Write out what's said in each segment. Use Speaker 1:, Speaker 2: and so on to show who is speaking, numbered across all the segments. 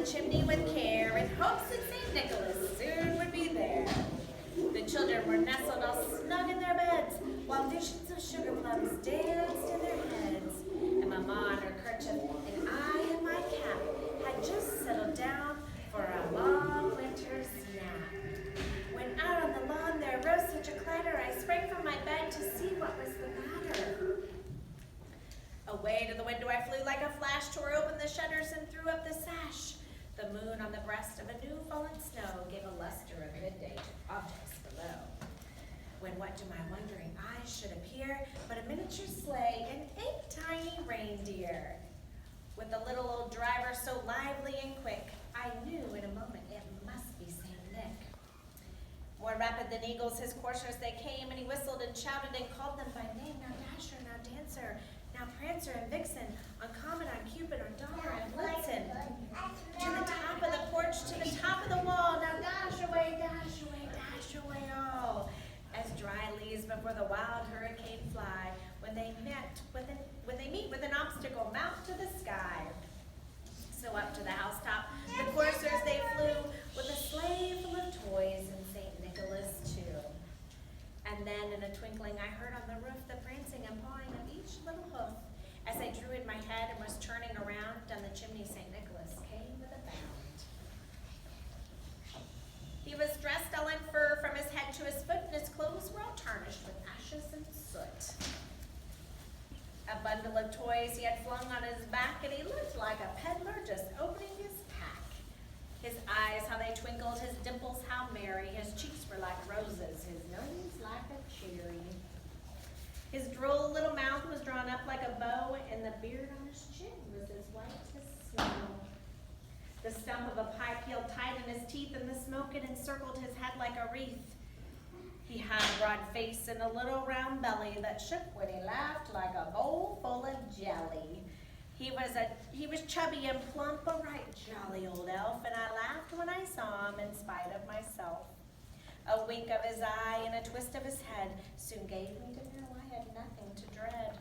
Speaker 1: the chimney with care in hopes that St. Nicholas soon would be there. The children were nestled all snug in their beds, while visions of sugar plums danced in their heads. And Mamma in her kerchief and I in my cap had just settled down for a long winter's nap. When out on the lawn there rose such a clatter, I sprang from my bed to see what was the matter. Away to the window I flew like a flash, tore open the shutters and threw up the sash. The moon on the breast of a new fallen snow gave a luster of midday to objects below. When what to my wondering eyes should appear but a miniature sleigh and 8 tiny reindeer. With the little old driver so lively and quick, I knew in a moment it must be St. Nick. More rapid than eagles his coursers they came, and he whistled and shouted and called them by name. Now Dasher, now Dancer, now Prancer and Vixen, on Comet, on Cupid, on Donner and Blitzen. To the top of the porch, to the top of the wall, now dash away, all. As dry leaves before the wild hurricane fly, when they meet with an obstacle, mount to the sky. So up to the housetop, the coursers they flew, with a sleigh full of toys and St. Nicholas too. And then in a twinkling I heard on the roof the prancing and pawing of each little hoof. As I drew in my head and was turning around, down the chimney St. Nicholas came with a bound. He was dressed all in fur from his head to his foot, and his clothes were all tarnished with ashes and soot. A bundle of toys he had flung on his back, and he looked like a peddler just opening his pack. His eyes, how they twinkled, his dimples, how merry, his cheeks were like roses, his nose like a cherry. His droll little mouth was drawn up like a bow, and the beard on his chin was as white as snow. The stump of a pipe held tight in his teeth, and the smoke had encircled his head like a wreath. He had a broad face and a little round belly that shook when he laughed like a bowl full of jelly. He was chubby and plump, a right jolly old elf, and I laughed when I saw him in spite of myself. A wink of his eye and a twist of his head soon gave me to know I had nothing to dread.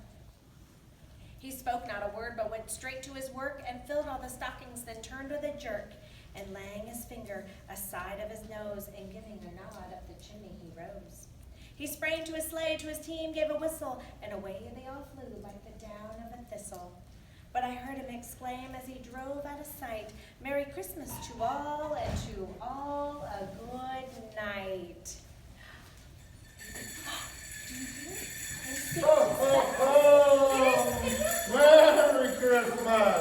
Speaker 1: He spoke not a word, but went straight to his work and filled all the stockings, then turned with a jerk, and laying his finger aside of his nose and giving a nod up the chimney he rose. He sprang to his sleigh, to his team gave a whistle, and away they all flew like the down of a thistle. But I heard him exclaim as he drove out of sight, "Merry Christmas to all, and to all a good night."
Speaker 2: Ho, ho, ho! Merry Christmas!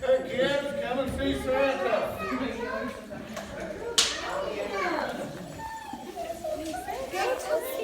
Speaker 2: Hey kids, come and see Santa.
Speaker 1: Go to